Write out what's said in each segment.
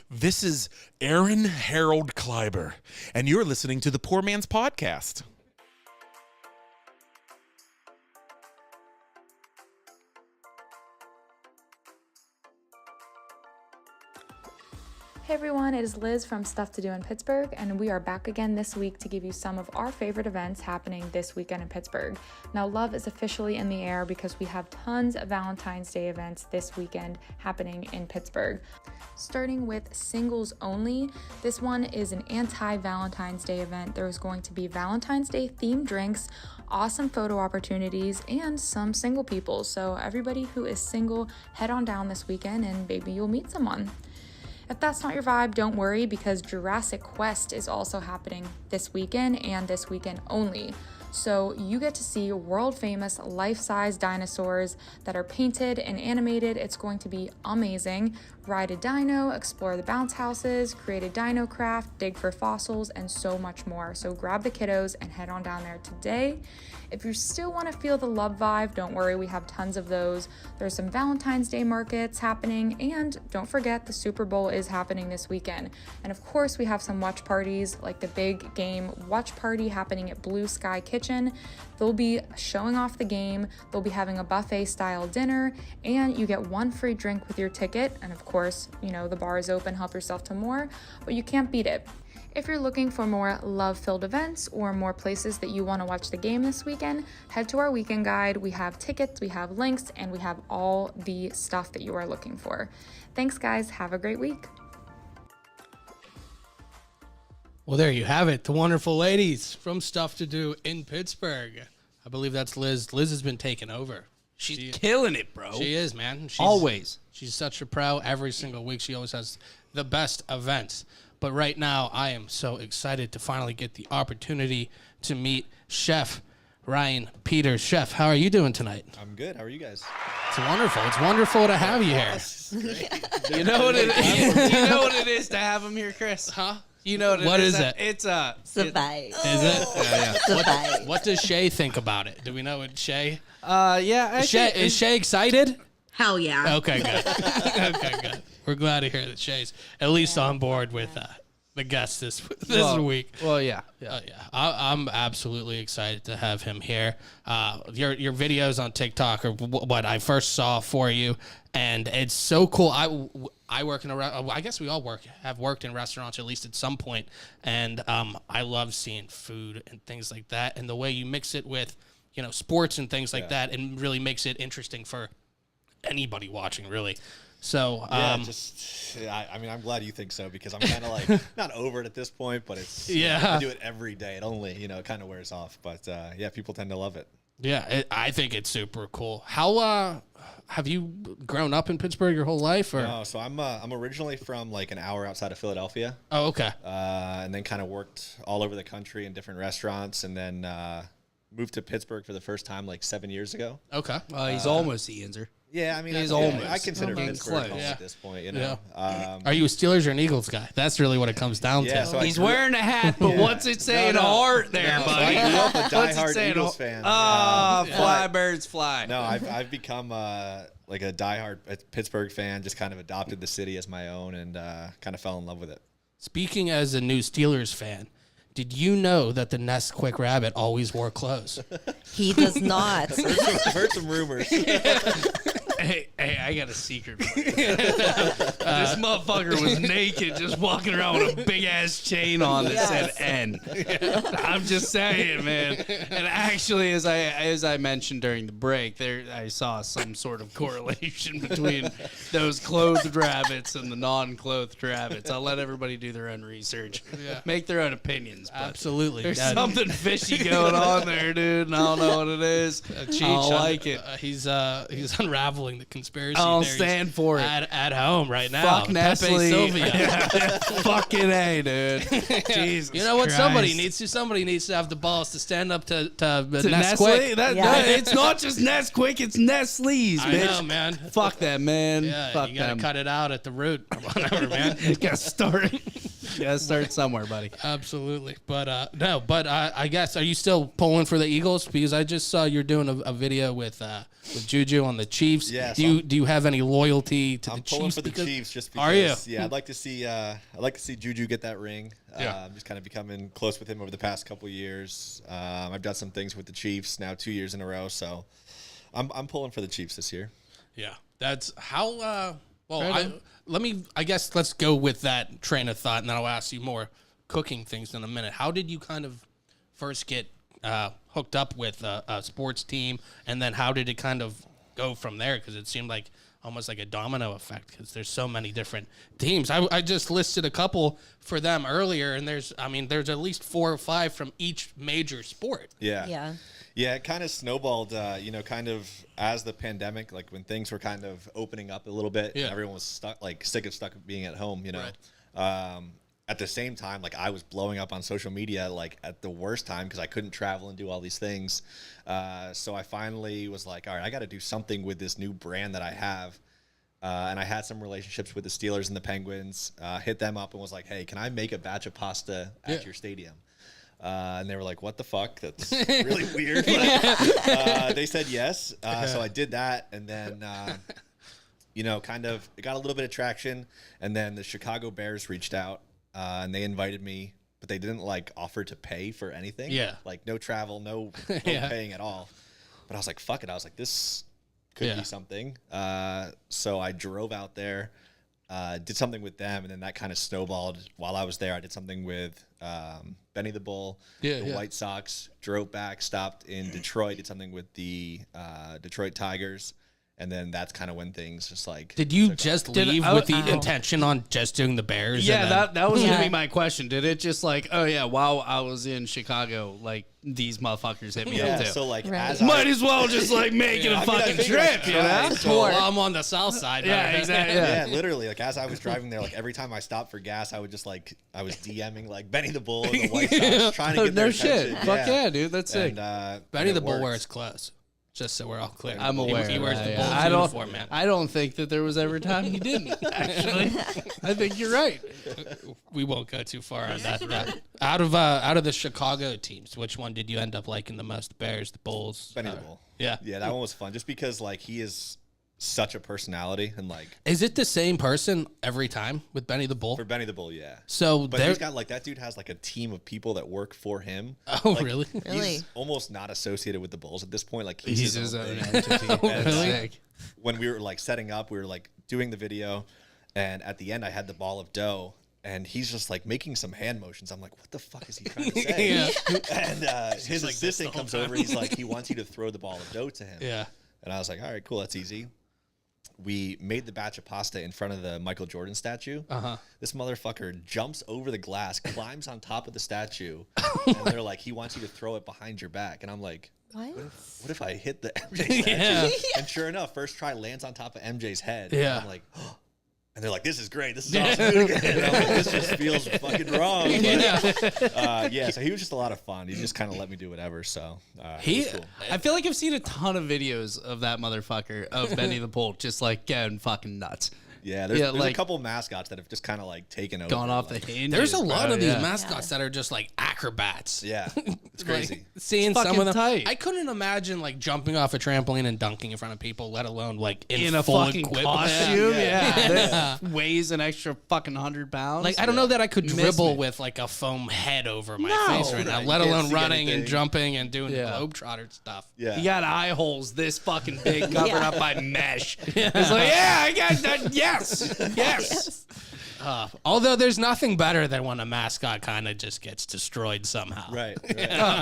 This is Aaron Harold Kleiber, and you're listening to the Poor Man's Podcast. Hey everyone, it is Liz from Stuff to Do in Pittsburgh, and we are back again this week to give you some of our favorite events happening this weekend in Pittsburgh. Now, love is officially in the air because we have tons of Valentine's Day events this weekend happening in Pittsburgh. Starting with singles only, this one is an anti-Valentine's Day event. There is going to be Valentine's Day themed drinks, awesome photo opportunities, and some single people. So everybody who is single, head on down this weekend and maybe you'll meet someone. If that's not your vibe, don't worry, because Jurassic Quest is also happening this weekend and this weekend only. So you get to see world famous life-size dinosaurs that are painted and animated. It's going to be amazing. Ride a dino, explore the bounce houses, create a dino craft, dig for fossils, and so much more. So grab the kiddos and head on down there today. If you still want to feel the love vibe, don't worry, we have tons of those. There's some Valentine's Day markets happening, and don't forget the Super Bowl is happening this weekend. And of course, we have some watch parties, like the big game watch party happening at Blue Sky Kitchen. They'll be showing off the game, they'll be having a buffet style dinner, and you get one free drink with your ticket. And of course, you know, the bar is open, help yourself to more, but you can't beat it. If you're looking for more love-filled events or more places that you want to watch the game this weekend, head to our weekend guide. We have tickets, we have links, and we have all the stuff that you are looking for. Thanks, guys. Have a great week. Well, there you have it. The wonderful ladies from Stuff to Do in Pittsburgh. I believe that's Liz. Liz has been taking over. She's killing it, bro. She is, man. Always. She's such a pro every single week. She always has the best events. But right now, I am so excited to finally get the opportunity to meet Chef Ryan Peters. Chef, how are you doing tonight? I'm good. How are you guys? It's wonderful. It's wonderful to have you here. You know what it is? You know what it is to have him here, Chris? Huh? You know What is it? It's Survive. Is it? Survive. What does Shay think about it? Do we know what Shay? Is Shay excited? Hell yeah. Okay, good. Okay, good. We're glad to hear that Shay's at least on board with the guest this week. Well, yeah. Yeah. I'm absolutely excited to have him here. Your videos on TikTok are what I first saw for you, and it's so cool. I work in I guess we all have worked in restaurants at least at some point, and I love seeing food and things like that, and the way you mix it with sports and things like that, and really makes it interesting for anybody watching, really. So, I'm glad you think so, because I'm kind of like not over it at this point, but it's I do it every day. It only it kind of wears off, but people tend to love it. Yeah, I think it's super cool. How have you grown up in Pittsburgh your whole life? Or? No, so I'm originally from like an hour outside of Philadelphia. Oh, okay. And then kind of worked all over the country in different restaurants, and then moved to Pittsburgh for the first time like 7 years ago. Okay. He's almost Ianzer. Yeah, I mean, He's I consider getting Pittsburgh close. home at this point, you know. Are you a Steelers or an Eagles guy? That's really what it comes down to. So He's wearing a hat, but what's it saying? No. Heart there, So buddy. I grew up a What's it diehard saying? Eagles fan. Fly birds fly. No, I've become like a diehard Pittsburgh fan. Just kind of adopted the city as my own, and kind of fell in love with it. Speaking as a new Steelers fan, did you know that the Nesquik rabbit always wore clothes? He does not. Heard some rumors. Hey, I got a secret for you. This motherfucker was naked, just walking around with a big ass chain on that said N. I'm just saying, man. And actually, as I mentioned during the break, I saw some sort of correlation between those clothed rabbits and the non-clothed rabbits. I'll let everybody do their own research, make their own opinions. But Absolutely. there's something fishy going on there, dude, and I don't know what it is. I don't like it. He's unraveling the conspiracy I'll theories stand for it. at home right now. Fuck Nestle. Sylvia. Fucking A, dude. Jesus You know what? Christ. Somebody needs to have the balls to stand up to Nestle? Nesquik. It's not just Nesquik, it's Nestle's, I bitch. know, man. Fuck that, man. Yeah, Fuck you gotta them. cut it out at the root or whatever, man. You gotta start. gotta start somewhere, buddy. Absolutely. But no, but I guess, are you still pulling for the Eagles? Because I just saw you're doing a video with Juju on the Chiefs. Yeah, Do you have any loyalty to the I'm Chiefs? pulling for the Chiefs just because. Are you? Yeah, I'd like to see Juju get that ring. Just kind of becoming close with him over the past couple of years. I've done some things with the Chiefs now 2 years in a row, so I'm pulling for the Chiefs this year. Yeah, that's how. I guess let's go with that train of thought, and then I'll ask you more cooking things in a minute. How did you kind of first get hooked up with a sports team, and then how did it kind of go from there? Because it seemed like almost like a domino effect, because there's so many different teams. I just listed a couple for them earlier, and there's at least 4 or 5 from each major sport. Yeah. Yeah, it kind of snowballed, kind of as the pandemic, like when things were kind of opening up a little bit, Yeah. everyone was sick of being at home, Right. At the same time, like I was blowing up on social media, like at the worst time because I couldn't travel and do all these things. So I finally was like, all right, I got to do something with this new brand that I have. And I had some relationships with the Steelers and the Penguins, hit them up and was like, hey, can I make a batch of pasta at your stadium? And they were like, what the fuck? That's really weird. But, they said yes. So I did that. And then, kind of it got a little bit of traction. And then the Chicago Bears reached out and they invited me, but they didn't like offer to pay for anything. Yeah. Like no travel, no paying at all. But I was like, fuck it. I was like, this could be something. So I drove out there, did something with them, and then that kind of snowballed. While I was there, I did something with Benny the Bull, the White Sox, drove back, stopped in Detroit, did something with the Detroit Tigers, and then that's kind of when things just like. Did you just leave with the intention on just doing the Bears? Yeah, and then, that was gonna be my question. Did it just like, oh yeah, while I was in Chicago, like these motherfuckers hit me up too? So like, Right. Might as well just like make it a fucking figured I trip, should you try. know? So, well, I'm on the south side. Yeah, exactly. yeah, literally, like as I was driving there, like every time I stopped for gas, I would just like I was DMing like Benny the Bull and the White Sox, trying to get their No shit. attention. Fuck yeah, dude. That's sick. And, Benny the it Bull worked. wears clothes. Just so we're all clear. I'm aware. He wears of the that, Bulls yeah. uniform, man. I don't think that there was ever a time he didn't. Actually, I think you're right. We won't go too far on that. Out of the Chicago teams, which one did you end up liking the most? The Bears, the Bulls? Benny the Bull. Yeah. Yeah, that one was fun just because like he is such a personality and like Is it the same person every time with Benny the Bull? for Benny the Bull, yeah. So But there. he's got like that dude has like a team of people that work for him. Oh, Like, really? Really? He's almost not associated with the Bulls at this point. Like He's he's his own own thing. entity. And, really? Sick. when we were like setting up, we were like doing the video, and at the end, I had the ball of dough, and he's just like making some hand motions. I'm like, what the fuck is he trying to say? And his like this the assistant whole comes time. over. He's like, he wants you to throw the ball of dough to him. Yeah. And I was like, all right, cool, that's easy. We made the batch of pasta in front of the Michael Jordan statue. This motherfucker jumps over the glass, climbs on top of the statue, and they're like, he wants you to throw it behind your back. And I'm like, What? what if I hit the MJ statue? Yeah. And sure enough, first try lands on top of MJ's head. Yeah. And I'm like, oh. And they're like, this is great. This is awesome. Do it again. And I'm like, this just feels fucking wrong. But, yeah, so he was just a lot of fun. He just kind of let me do whatever. So it was cool. I feel like I've seen a ton of videos of that motherfucker, of Benny the Bull, just like getting fucking nuts. Yeah, there's like- a couple mascots that have just kind of like taken over. Gone off the like, hinges. There's a lot bro, of these yeah. mascots that are just like acrobats. Yeah, it's crazy. Like, seeing It's some of fucking them, tight. I couldn't imagine like jumping off a trampoline and dunking in front of people, let alone like In a full fucking equipment. costume, Yeah. that weighs an extra fucking 100 pounds. Like I don't know that I could Miss dribble me. with like a foam head over my No. face right now, Right, let you can't alone see running and anything. jumping and doing Yeah. globetrotter stuff. Yeah, You got eye holes this fucking big covered Yeah. up by mesh. It's like, yeah, I got that. Yes. Yes. Although there's nothing better than when a mascot kind of just gets destroyed somehow. right.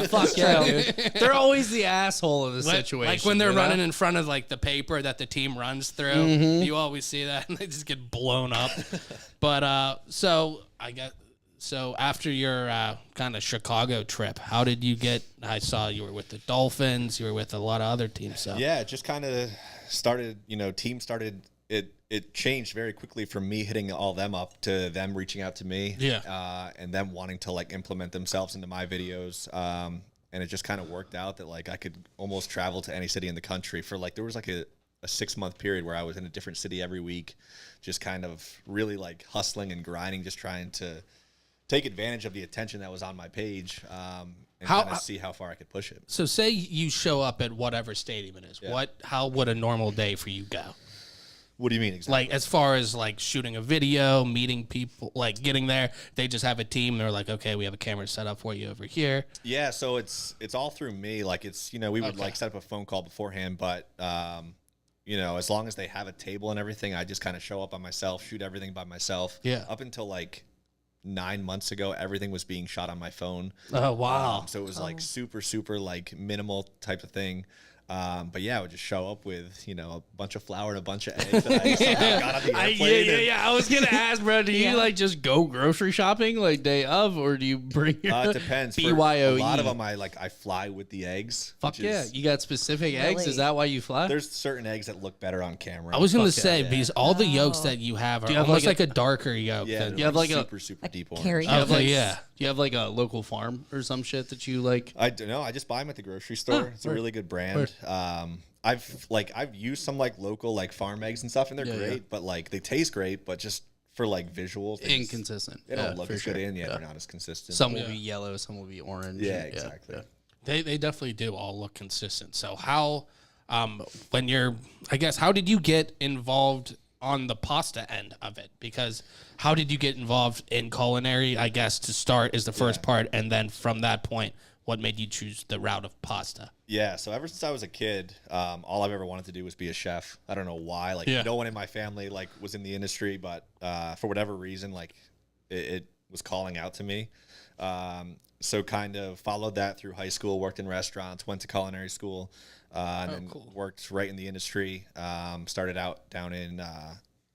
Fuck yeah, dude. They're always the asshole of the Like- situation. Like when they're you know? running in front of like the paper that the team runs through, Mm-hmm. you always see that and they just get blown up. But so after your kind of Chicago trip, how did you get? I saw you were with the Dolphins, you were with a lot of other teams. So Yeah, it just kind of started. Team started. It changed very quickly from me hitting all them up to them reaching out to me. Yeah. And them wanting to like implement themselves into my videos. And it just kind of worked out that like I could almost travel to any city in the country for like there was like a 6-month period where I was in a different city every week, just kind of really like hustling and grinding, just trying to take advantage of the attention that was on my page, and How- kind of see how far I could push it. So say you show up at whatever stadium it is. Yeah. How would a normal day for you go? What do you mean exactly? Like as far as like shooting a video, meeting people, like getting there, they just have a team. They're like, okay, we have a camera set up for you over here. Yeah, so it's all through me. Like it's, we would Okay. like set up a phone call beforehand, but as long as they have a table and everything, I just kind of show up by myself, shoot everything by myself. Yeah. Up until like 9 months ago, everything was being shot on my phone. Oh wow! So it was like super, super like minimal type of thing. But yeah, I would just show up with, a bunch of flour and a bunch of eggs that I somehow got on the airplane. I was gonna ask, bro. Do you like just go grocery shopping like day of, or do you bring your It depends. For BYOE? a lot of them, I fly with the eggs. Fuck which yeah, is- you got specific eggs. Really? Is that why you fly? There's certain eggs that look better on camera. I was gonna Fuck say yeah. because all the yolks that you have are you have almost like like a darker yolk. Yeah, than- they're You have like a- super, super deep orange. carry- You have Okay, like, yeah. Do you have like a local farm or some shit that you like? I don't know. I just buy them at the grocery store. It's a really good brand. I've used some like local like farm eggs and stuff, and they're Yeah, great. yeah. But like they taste great, but just for like visuals, they just- Inconsistent. They don't Yeah, look for as good, sure. and Yeah. they're not as consistent. Some will be yellow, some will be orange. yeah, and- exactly. They definitely do all look consistent. So how, when you're, I guess, how did you get involved on the pasta end of it? Because how did you get involved in culinary? I guess to start is the first part, and then from that point, what made you choose the route of pasta? Yeah, so ever since I was a kid, all I've ever wanted to do was be a chef. I don't know why. Like Yeah. no one in my family like was in the industry, but for whatever reason, like it was calling out to me. So kind of followed that through high school, worked in restaurants, went to culinary school, and then worked right in the industry. Started out down in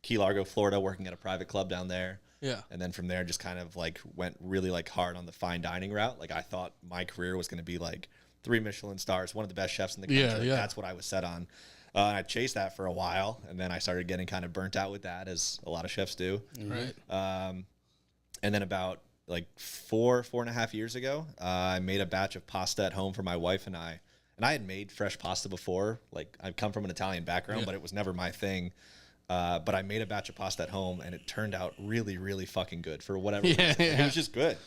Key Largo, Florida, working at a private club down there. Yeah. And then from there, just kind of like went really like hard on the fine dining route. Like I thought my career was going to be like 3 Michelin stars, one of the best chefs in the country. Yeah, Like, yeah. that's what I was set on. And I chased that for a while, and then I started getting kind of burnt out with that, as a lot of chefs do. Right. And then about like 4.5 years ago, I made a batch of pasta at home for my wife and I. And I had made fresh pasta before. Like I've come from an Italian background, but it was never my thing. But I made a batch of pasta at home, and it turned out really, really fucking good for whatever reason. It was just good.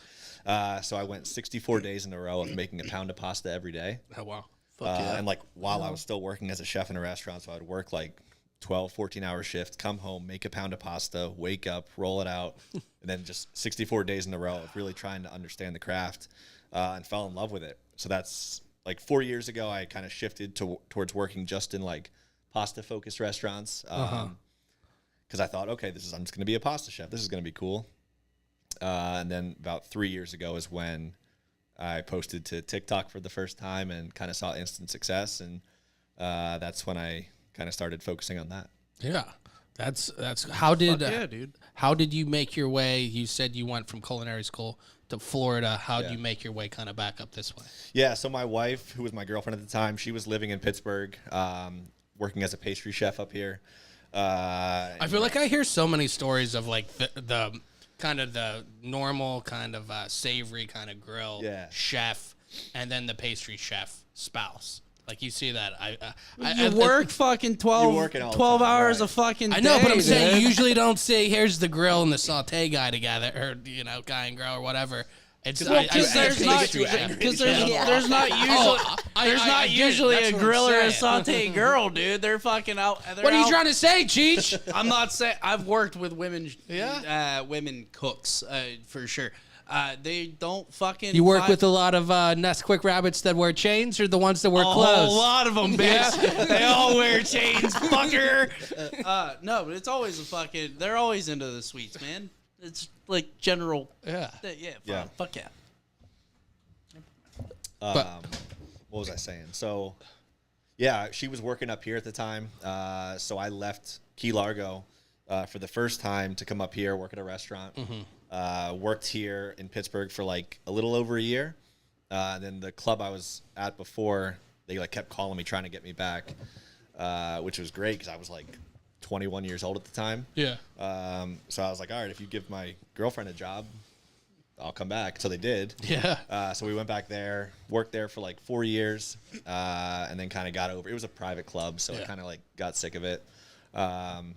So I went 64 days in a row of making a pound of pasta every day. Oh wow. And like while I was still working as a chef in a restaurant, so I'd work like 12, 14-hour shifts, come home, make a pound of pasta, wake up, roll it out, and then just 64 days in a row of really trying to understand the craft, and fell in love with it. So that's like 4 years ago, I kind of shifted towards working just in like pasta-focused restaurants. Because I thought, okay, I'm just going to be a pasta chef. This is going to be cool. And then about 3 years ago is when I posted to TikTok for the first time and kind of saw instant success. And that's when I kind of started focusing on that. Yeah. That's how did yeah, dude. How did you make your way? You said you went from culinary school to Florida. How did Yeah. you make your way kind of back up this way? Yeah, so my wife, who was my girlfriend at the time, she was living in Pittsburgh, working as a pastry chef up here. I feel like I hear so many stories of like the kind of the normal kind of savory kind of grill Yeah. chef, and then the pastry chef spouse. Like you see that. You work fucking 12, You're working all the 12 time, hours right. a fucking I know, day, but I'm saying dude. you usually don't see here's the grill and the saute guy together, or guy and girl or whatever. It's Because there's not because there's not usually there's not usually a grill or a saute girl, dude. They're fucking out. What are you trying to say, Cheech? I'm not saying I've worked with women, Yeah? women cooks for sure. They don't fucking. You work find- with a lot of Nesquik rabbits that wear chains, or the ones that wear a clothes? whole lot of them, bitch. They all wear chains, fucker. No, but it's always a fucking. They're always into the sweets, man. It's like general. Yeah. Yeah. Fuck yeah. What was I saying? So, yeah, she was working up here at the time. So I left Key Largo for the first time to come up here, work at a restaurant. Worked here in Pittsburgh for like a little over a year. Then the club I was at before, they like kept calling me trying to get me back, which was great because I was like 21 years old at the time. Yeah. So I was like, all right, if you give my girlfriend a job, I'll come back. So they did. Yeah. So we went back there, worked there for like 4 years, and then kind of got over. It was a private club, so I kind of like got sick of it. And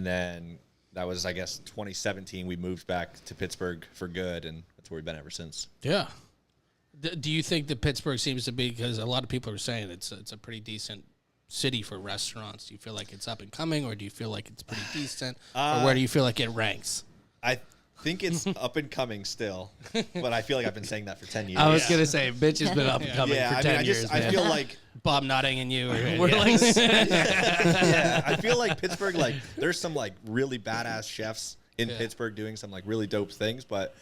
then that was, I guess, 2017. We moved back to Pittsburgh for good, and that's where we've been ever since. Yeah. Do you think that Pittsburgh seems to be, because a lot of people are saying it's a pretty decent city for restaurants. Do you feel like it's up and coming, or do you feel like it's pretty decent, or where do you feel like it ranks? I think it's up and coming still, but I feel like I've been saying that for 10 years. I was gonna say, bitch has been up and coming for 10 years. I man. feel like Bob Notting and you. We're like, yeah, I feel like Pittsburgh, like there's some like really badass chefs in Pittsburgh doing some like really dope things, but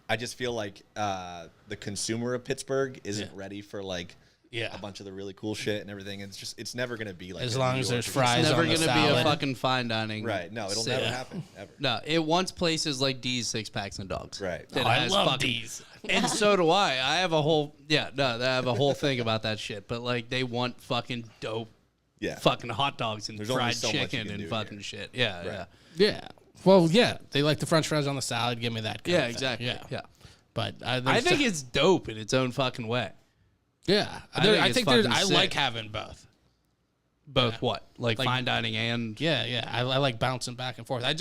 I just feel like the consumer of Pittsburgh isn't ready for like a bunch of the really cool shit and everything. It's never gonna be like as a long New as York there's or fries it's never on the gonna be a salad. fucking fine dining. right. No, it'll never happen ever. No, it wants places like D's, Six Packs and Dogs. Right. That I has love fucking- these. And so do I. I have a whole I have a whole thing about that shit. But like, they want fucking dope, Yeah. fucking hot dogs and There's only fried so much you chicken can and do fucking here. shit. Yeah, Right. yeah, Yeah. Well, yeah. They like the French fries on the salad. Give me that. Kind yeah, of thing. exactly. Yeah. Yeah. But I think it's dope in its own fucking way. yeah. I think I it's think there's. fucking I sick. like having both. Both what? Like Like- fine dining and Yeah, yeah. I like bouncing back and forth. I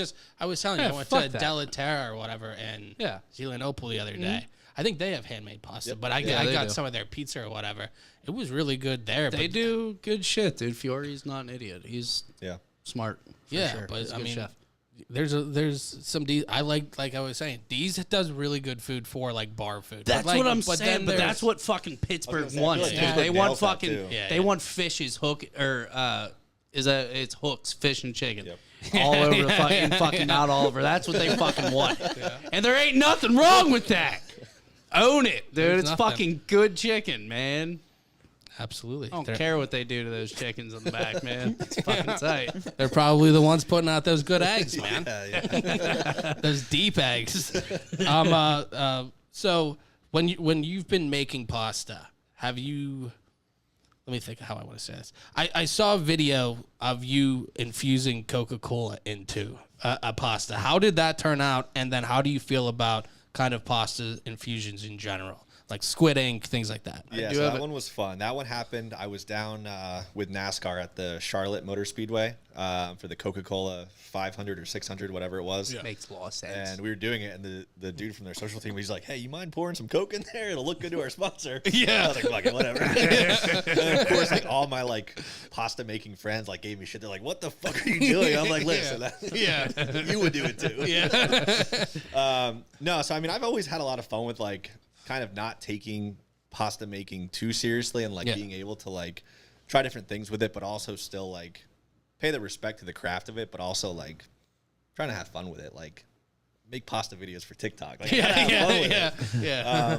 was telling you, Yeah, I went fuck to that. Delaterra or whatever in Yeah. Zelienople the other day. I think they have handmade pasta, but I Yeah, they got do. some of their pizza or whatever. It was really good there. they but, do good shit, dude. Fiori's not an idiot. He's Yeah. smart. For Yeah, sure. but He's a I good mean, chef. there's some I like I was saying, D's does really good food for like bar food. That's But, like, what I'm but saying. then But there's- that's what fucking Pittsburgh say, I feel wants, like dude. Pittsburgh They want nails that, fucking. too. Yeah, they yeah. want fish's hook or it's hooks, fish and chicken. Yep. All over the fucking Mount Oliver. That's what they fucking want. And there ain't nothing wrong with that. Own it, dude. There's it's nothing. fucking good chicken, man. absolutely. I don't They're, care what they do to those chickens in the back, man. It's fucking tight. they're probably the ones putting out those good eggs, man. Yeah. Those deep eggs. So when you've been making pasta, have you? Let me think of how I want to say this. I saw a video of you infusing Coca-Cola into a pasta. How did that turn out? And then how do you feel about kind of pasta infusions in general, like squid ink, things like that? Yeah, so that one was fun. That one happened. I was down with NASCAR at the Charlotte Motor Speedway for the Coca-Cola 500 or 600, whatever it was. Makes a lot of sense. And we were doing it, and the dude from their social team, he's like, "Hey, you mind pouring some Coke in there? It'll look good to our sponsor." Yeah. I was like, "Fuck it, whatever." And then, of course, like all my like pasta making friends like gave me shit. They're like, "What the fuck are you doing?" I'm like, "Listen, you would do it too." Yeah. No, so I mean, I've always had a lot of fun with like kind of not taking pasta making too seriously and like Yeah. being able to like try different things with it, but also still like pay the respect to the craft of it, but also like trying to have fun with it, like make pasta videos for TikTok. Like, I gotta have fun with it. yeah.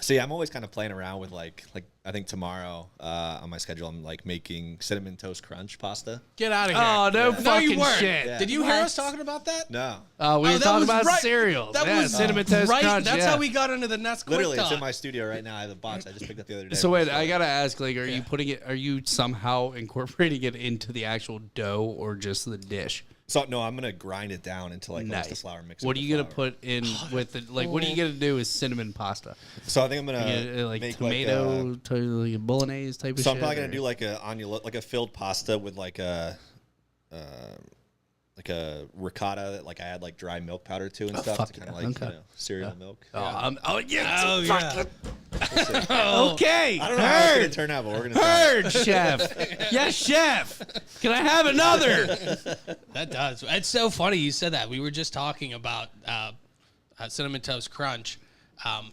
So yeah, I'm always kind of playing around with like I think tomorrow on my schedule I'm like making cinnamon toast crunch pasta. Get out of here. Oh, no fucking you weren't. shit. Yeah. Did you hear What? us talking about that? No, We Oh, were that talking was about right. cereals. That Yeah, was cinnamon toast right. crunch. That's yeah. how we got into the Nest Quick literally, it's Talk. in my studio right now. I have a box I just picked up the other day. So from wait, the I store. gotta ask, like, are you somehow incorporating it into the actual dough or just the dish? So no, I'm gonna grind it down into like almost the Nice. flour mix. What with are the you gonna flour. put in with it? Like, what are you gonna do with cinnamon pasta? So I think I'm gonna Like make tomato, like a bolognese type of shit? So I'm probably gonna or- do like a filled pasta with like a ricotta that like I add like dry milk powder to and stuff fuck to kind of yeah. like Okay. cereal milk. Oh yeah. Oh, yeah. Okay. I don't know how it's gonna Heard. turn out, but we're gonna try it. Heard, chef. Yes, chef. Can I have another? That does. It's so funny you said that. We were just talking about Cinnamon Toast Crunch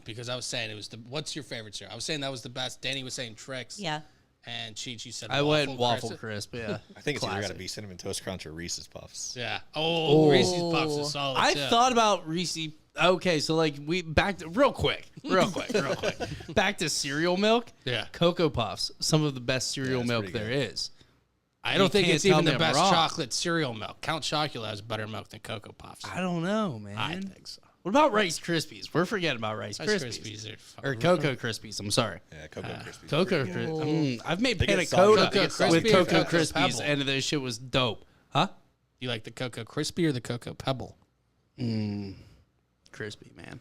because I was saying it was what's your favorite cereal? I was saying that was the best. Danny was saying Trix. Yeah. And she said I went waffle Crisp. crisp. Yeah. I think it's either Classic. gotta be cinnamon toast crunch or Reese's Puffs. Yeah. Oh, Reese's Puffs is solid. I too. thought about Reese. Okay, so like we back to real quick. Back to cereal milk. Yeah. Cocoa Puffs, some of the best cereal that's milk pretty there good. is. I don't think can't it's tell even me the I'm best wrong. chocolate cereal milk. Count Chocula has better milk than Cocoa Puffs. I don't know, man. I think so. What about Rice Krispies? We're forgetting about Rice Rice Krispies. Krispies are Or fucking- Cocoa Krispies. I'm sorry. Yeah, Cocoa Krispies. Cocoa Krispies. I've made They get panna soggy. cotta They get soggy. with Crispy or Cocoa Cocoa Krispies, Pebble? and this shit was dope. Huh? You like the Cocoa Crispy or the Cocoa Pebble? Crispy, man.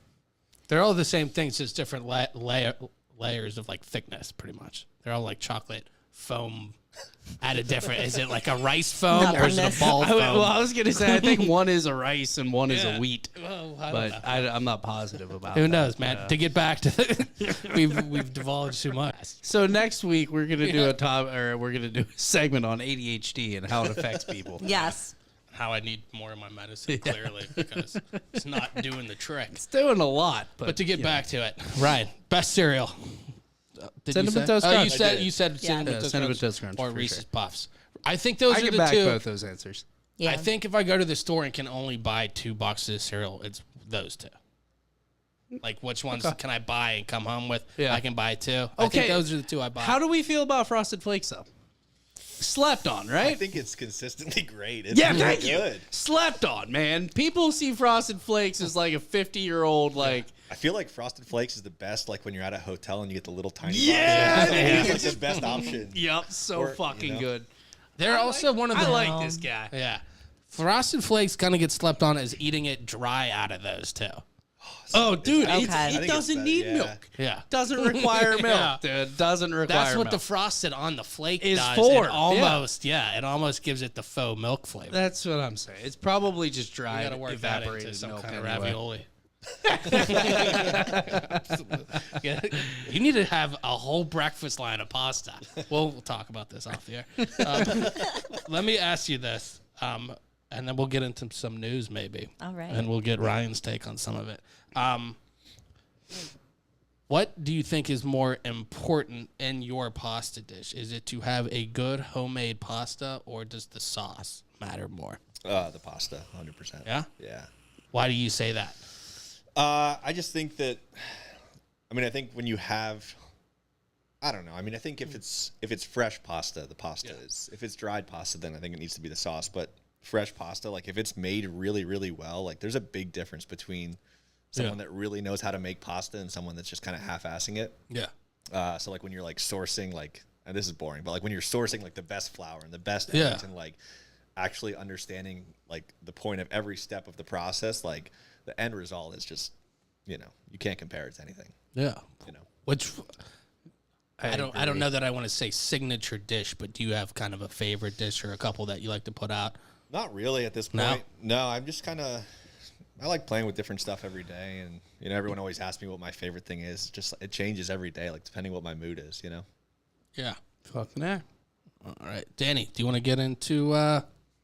They're all the same things, just different layers of like thickness, pretty much. They're all like chocolate foam at a different? Is it like a rice foam or is it a Nothingness. ball foam? Well, I was gonna say I think one is a rice and one is Yeah. a wheat, Well, I don't but know. I'm not positive about. Who that. knows, man? To get back to we've divulged too much. So next week we're gonna do we're gonna do a segment on ADHD and how it affects people. Yes. How I need more of my medicine, clearly, because it's not doing the trick. It's doing a lot, But to get back to it, Ryan, best cereal. Did Cinnamon you say? Toast Oh, Crunch. you said Yeah. cinnamon, Yeah, toast, Cinnamon crunch Toast Crunch, or for Reese's sure. Puffs. I think those I are can the back two. both those answers. Yeah. I think if I go to the store and can only buy 2 boxes of cereal, it's those two. Like, which ones can I buy and come home with? Yeah. I can buy 2. I think those are the 2 I buy. How do we feel about Frosted Flakes though? Slept on, I right? think it's consistently great. It's Yeah, really thank you. good. Slept on, man. People see Frosted Flakes as like a 50-year-old, like, I feel like Frosted Flakes is the best, like when you're at a hotel and you get the little tiny Yeah, box. it It's is. like the best option. yup, so Or, fucking you know. good. They're also one of the. I like this guy. Yeah. Frosted Flakes kind of get slept on as eating it dry out of those, too. Oh, dude, Okay. I it think it's doesn't better, need yeah. milk. Yeah. Doesn't require milk, Yeah. dude. Doesn't require That's what milk. the frosted on the flake Is does. for, It almost, it almost gives it the faux milk flavor. That's what I'm saying. It's probably just You dried, got to work that evaporated into some milk kind of anyway. ravioli. Yeah, you need to have a whole breakfast line of pasta. We'll talk about this off the air. Let me ask you this, and then we'll get into some news maybe. All right. And we'll get Ryan's take on some of it. What do you think is more important in your pasta dish? Is it to have a good homemade pasta, or does the sauce matter more? The pasta, 100%. Yeah? Yeah. Why do you say that? I just think that, I think when you have, I don't know. I think if it's fresh pasta, the pasta is. If it's dried pasta, then I think it needs to be the sauce. But fresh pasta, like if it's made really, really well, like there's a big difference between someone that really knows how to make pasta and someone that's just kind of half-assing it. Yeah. So like when you're like sourcing like, and this is boring, but like when you're sourcing like the best flour and the best Yeah. eggs and like actually understanding like the point of every step of the process, like the end result is just, you can't compare it to anything. Yeah. You know. Which I don't agree. know that I want to say signature dish, but do you have kind of a favorite dish or a couple that you like to put out? Not really at this No? point. No, I'm just kind of, I like playing with different stuff every day, and everyone always asks me what my favorite thing is. Just it changes every day, like depending what my mood is. Yeah. Fucking yeah. All right, Danny, do you want to get into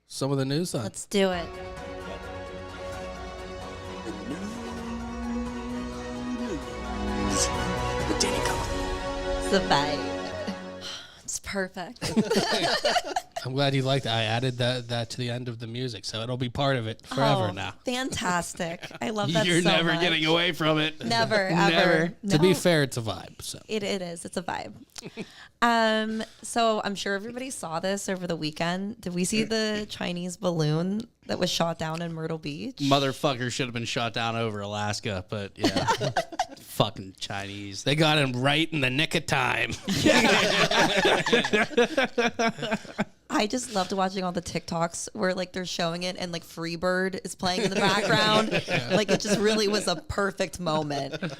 some of the news then? Let's do it. It's the vibe. It's perfect. I'm glad you liked it. I added that to the end of the music, so it'll be part of it forever Oh, now. Fantastic. I love that You're so never much. getting away from it. Never, ever. Never. To be No. fair, it's a vibe. So It is. It's a vibe. So I'm sure everybody saw this over the weekend. Did we see the Chinese balloon that was shot down in Myrtle Beach? Motherfucker should have been shot down over Alaska, but yeah. Fucking Chinese. they got him right in the nick of time. I just loved watching all the TikToks where like they're showing it and like Freebird is playing in the background. Like it just really was a perfect moment.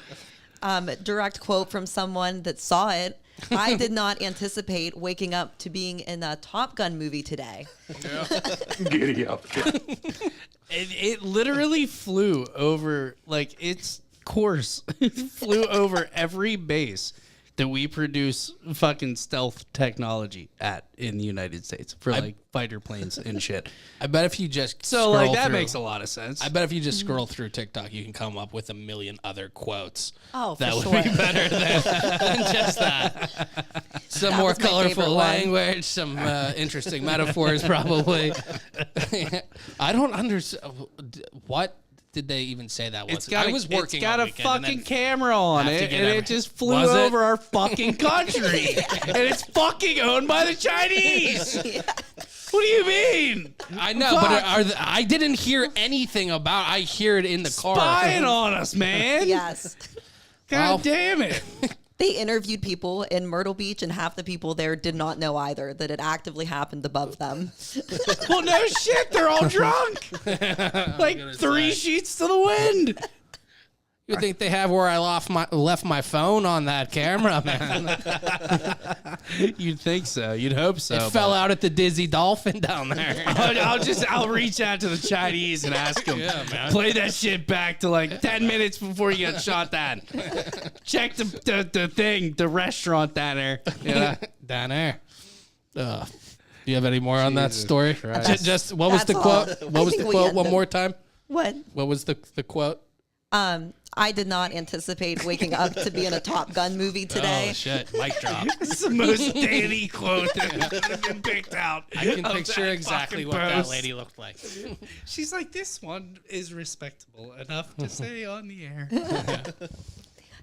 Direct quote from someone that saw it. I did not anticipate waking up to being in a Top Gun movie today. It literally flew over, like, its course flew over every base that we produce fucking stealth technology at in the United States for like fighter planes and shit. I bet if you just So like scroll that through- makes a lot of sense. I bet if you just scroll through TikTok, you can come up with a million other quotes. Oh, for that would sure. be better than more That more was my colorful favorite one. language, some interesting metaphors, probably. I don't understand. What did they even say that was? I was working. It's got all a weekend and fucking then- camera on have to it, get and every- it just flew Was it? over our fucking country, and it's fucking owned by the Chinese. What do you mean? I know, but I didn't hear anything about. I hear it in the car. Spying on us, man? Yes. God Well- damn it. They interviewed people in Myrtle Beach, and half the people there did not know either that it actively happened above them. Well, no shit, they're all drunk. Like gonna three say. sheets to the wind. You think they have where I left my phone on that camera, man? You'd think so. You'd hope so. It fell out at the Dizzy Dolphin down there. I'll reach out to the Chinese and ask them. Yeah, man. Play that shit back to like 10 minutes before you get shot down. Check the restaurant down there. Yeah. Down there. Do you have any more on that story? Just what was That's the quote? all. What I was the think we quote? One ended. more time. What? What was the quote? I did not anticipate waking up to be in a Top Gun movie today. Oh shit! Mic drop. It's the most Danny quote that could have been picked out. I can of picture that exactly fucking what that post. lady looked like. She's like, this one is respectable enough to say on the air.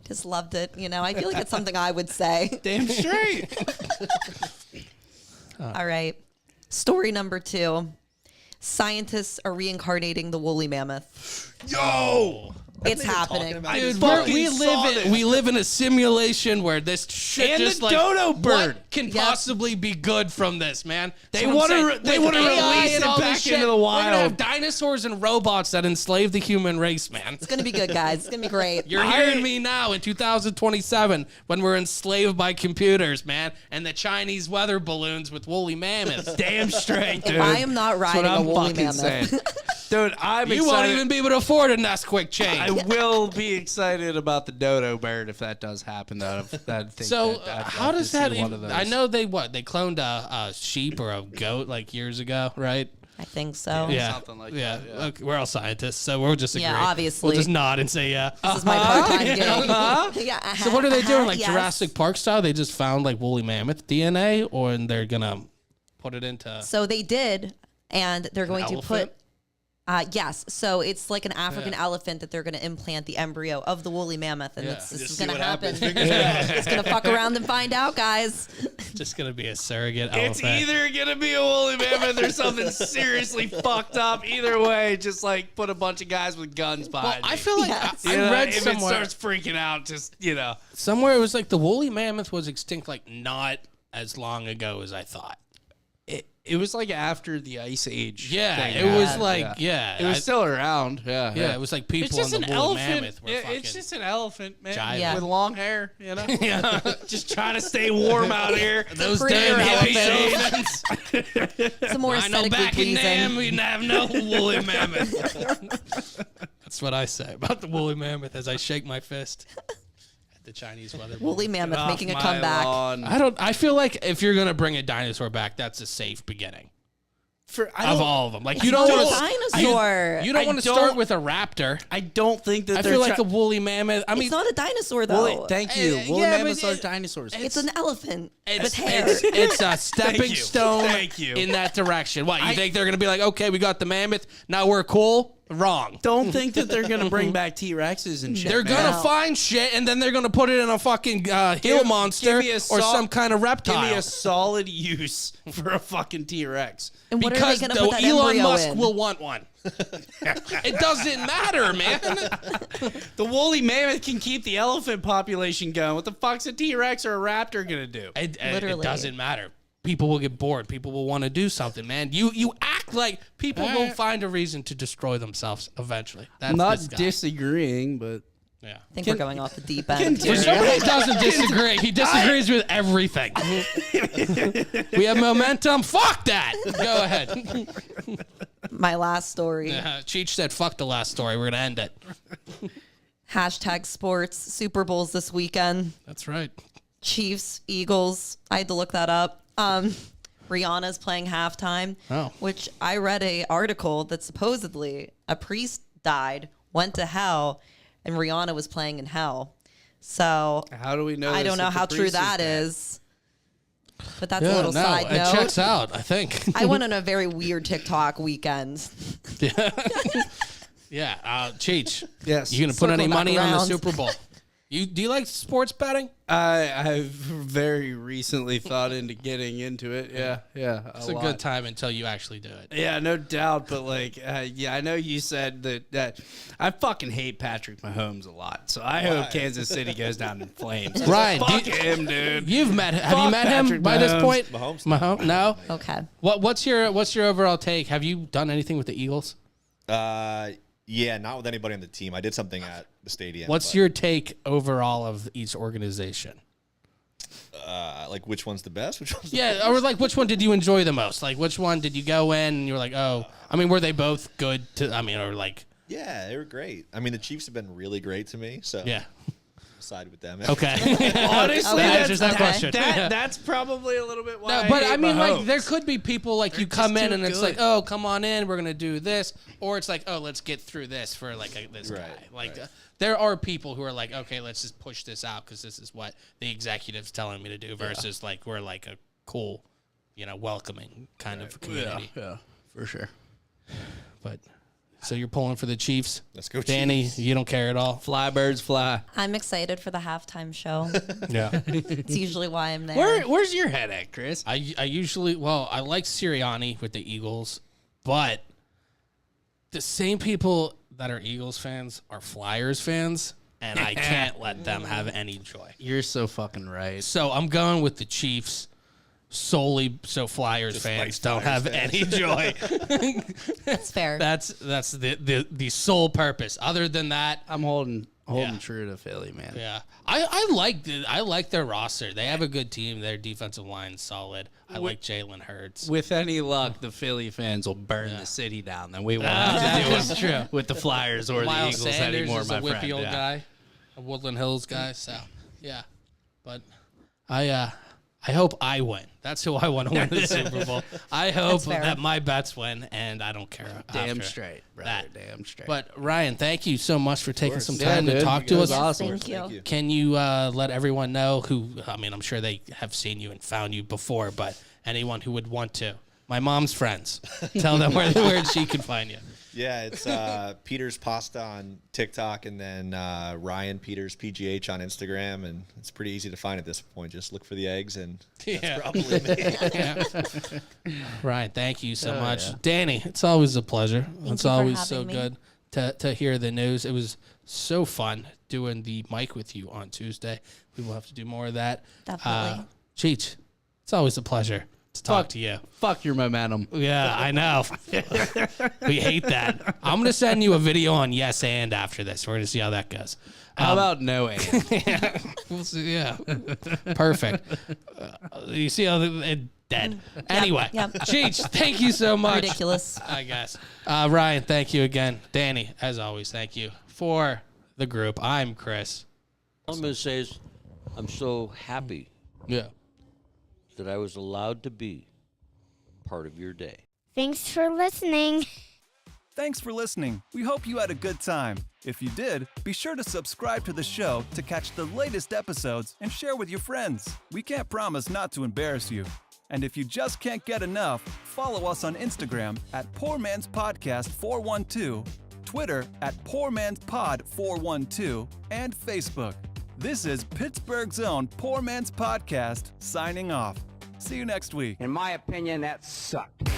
Just loved it. I feel like it's something I would say. Damn straight. All right. Story number 2. Scientists are reincarnating the woolly mammoth. Yo! It's happening. about Dude, fucking we saw live this. we live in a simulation where this shit And just the like dodo bird. What can Yep. possibly be good from this, man? They That's what I'm wanna saying. they With wanna AI release and it all this back shit, into the We're gonna have wild. dinosaurs and robots that enslave the human race, man. It's going to be good, guys. It's going to be great. You're hearing me now in 2027 when we're enslaved by computers, man, and the Chinese weather balloons with woolly mammoths. Damn straight, dude. If I am not That's what riding a I'm woolly fucking mammoth. saying. Dude, I'm You excited. won't even be able to afford a Nesquik chain. I will be excited about the dodo bird if that does happen. Though, I think So that I'd how love to does see that? one of those. I know they cloned a sheep or a goat like years ago, right? I think so. Yeah, something like yeah. that, yeah. Okay, we're all scientists, so we'll just agree. Yeah, obviously. we'll just nod and say yeah. This is my part-time gig. Yeah, So what are they doing? Like yes. Jurassic Park style? They just found like woolly mammoth DNA, or they're gonna put it into So they did, and they're going to elephant? put. Yes, so it's like an African elephant that they're going to implant the embryo of the woolly mammoth, and Yeah. this Just is see going to what happen. happens. It's going to fuck around and find out, guys. just gonna be a surrogate It's elephant. either gonna be a woolly mammoth or something seriously fucked up. Either way, just like put a bunch of guys with guns Well, behind. I me. feel like Yes. I You know, read if somewhere. it starts freaking out, just Somewhere it was like the woolly mammoth was extinct like not as long ago as I thought. it was like after the Ice Age. Yeah, thing it was happened, like yeah, it was I- still around. Yeah, yeah, it was like people It's just on an the woolly elephant. mammoth were Yeah, fucking. it's just an elephant, man, jiving. Yeah. with long hair. Yeah, just trying to stay warm out here. those prettier damn hippie elephant. elephants. It's a more I know aesthetically back in pleasing. them we didn't have no woolly mammoth. That's what I say about the woolly mammoth as I shake my fist at the Chinese weather. Woolly mammoth Off making a my comeback. lawn. I feel like if you're gonna bring a dinosaur back, that's a safe beginning of all of them. Like you It's don't not want a dinosaur. You don't I want to don't- start with a raptor. I don't think that I they're feel like try- a woolly mammoth. I mean, It's not a dinosaur, though. Thank you. Eh, Woolly yeah, mammoths but are it- dinosaurs. It's an elephant with it's, hair. it's a stepping you. stone Thank you. in that direction. What, you think they're going to be like, okay, we got the mammoth, now we're cool? Wrong. Don't think that they're gonna bring back T-Rexes and shit. They're man. going to No. find shit, and then they're going to put it in a fucking hill monster give me a or sol- some kind of reptile. Give me a solid use for a fucking T-Rex. And what because are they going to put that Elon embryo Musk in? will want one. It doesn't matter, man. The woolly mammoth can keep the elephant population going. What the fuck's a T-Rex or a raptor gonna do? It Literally. doesn't matter. People will get bored. People will want to do something, man. You act like people will find a reason to destroy themselves eventually. That's I'm not this guy. disagreeing, but Yeah. I think we're going off the deep end. For somebody who doesn't disagree, he disagrees with everything. We have momentum. Fuck that. Go ahead. My last story. Cheech said, "Fuck the last story. We're gonna end it." Hashtag sports. Super Bowls this weekend. That's right. Chiefs, Eagles. I had to look that up. Rihanna's playing halftime. Oh. Which I read a article that supposedly a priest died, went to hell, and Rihanna was playing in hell. So how do we know? I this don't know if the how true priest that dead? is. But that's a little side it note. checks out. I think. I went on a very weird TikTok weekend. Yeah, Cheech. Yes. You gonna put Circle any back money on the around. Super Bowl? Do you like sports betting? I've very recently thought into getting into it. Yeah. It's a good time until you actually do it. Yeah, no doubt. But like, I know you said that I fucking hate Patrick Mahomes a lot. So I hope Kansas City goes down in flames. Ryan, Fuck him, dude. You've met. Have you Fuck met him Patrick by this Mahomes. point? Mahomes. No. Okay. What's your overall take? Have you done anything with the Eagles? Yeah, not with anybody on the team. I did something at the stadium. What's your take overall of each organization? Like, which one's the best? Which one's the Yeah, or like, which one did you enjoy the most? Like, which one did you go in and you were like, oh, I mean, were they both good to, I mean, or like. Yeah, they were great. I mean, the Chiefs have been really great to me, so Yeah. side with them. Okay. Honestly, That answers that question. That's probably a little bit why. No, but I mean, like, Mahomes. there could be people like you come just in too and it's good. like, oh, come on in, we're gonna do this, or it's like, oh, let's get through this for like this Right, guy. Like, right. there are people who are like, okay, let's just push this out because this is what the executive's telling me to do. Versus like we're like a cool, welcoming kind of community. Yeah, for sure. But so you're pulling for the Chiefs. Let's go, Danny. Chiefs. You don't care at all. Fly birds fly. I'm excited for the halftime show. Yeah. It's usually why I'm there. Where's your head at, Chris? I usually I like Sirianni with the Eagles, but the same people that are Eagles fans are Flyers fans, and I can't let them have any joy. You're so fucking right. So I'm going with the Chiefs solely so Flyers Just fans like don't Flyers have fans. any joy. That's fair. That's the sole purpose. Other than that, I'm holding Yeah. true to Philly, man. yeah, I like their roster. They have a good team. Their defensive line's solid. I like Jalen Hurts. With any luck, the Philly fans will burn the city down. Then we won't have to That's deal true. with the Flyers or Miles the Eagles Sanders anymore, is my a whippy friend. old Yeah. guy, a Woodland Hills guy. So yeah, but I hope I win. That's who I want to win the Super Bowl. I hope fair. that my bets win, and I don't care. Damn after straight, brother. that. Damn straight. But Ryan, thank you so much for taking some Yeah, time to dude, talk you to guys us. are awesome. Thank you. Thank you. Can you let everyone know who? I mean, I'm sure they have seen you and found you before, but anyone who would want to, my mom's friends, tell them where she can find you. Yeah, it's Peters Pasta on TikTok, and then Ryan Peters PGH on Instagram, and it's pretty easy to find at this point. Just look for the eggs, and Yeah. probably me. Ryan, thank you so much. Danny, it's always a pleasure. It's you for always so having me. good to hear the news. It was so fun doing the mic with you on Tuesday. We will have to do more of that. Definitely. Cheech, it's always a pleasure to talk to you. fuck your momentum. Yeah, I know. We hate that. I'm going to send you a video on Yes and after this. We're going to see how that goes. How about no and? We'll see. Yeah. Perfect. You see how it dead. Anyway, yep. Cheech, thank you so much. Ridiculous. I guess. Ryan, thank you again. Danny, as always, thank you for the group. I'm Chris. All I'm going to say is I'm so happy Yeah. that I was allowed to be part of your day. Thanks for listening. Thanks for listening. We hope you had a good time. If you did, be sure to subscribe to the show to catch the latest episodes and share with your friends. We can't promise not to embarrass you. And if you just can't get enough, follow us on Instagram at Poor Man's Podcast 412, Twitter at Poor Man's Pod 412, and Facebook. This is Pittsburgh's own Poor Man's Podcast, signing off. See you next week. In my opinion, that sucked.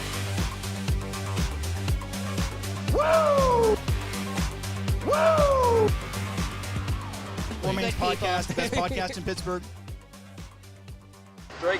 Poor Man's Podcast, the best podcast in Pittsburgh. Straight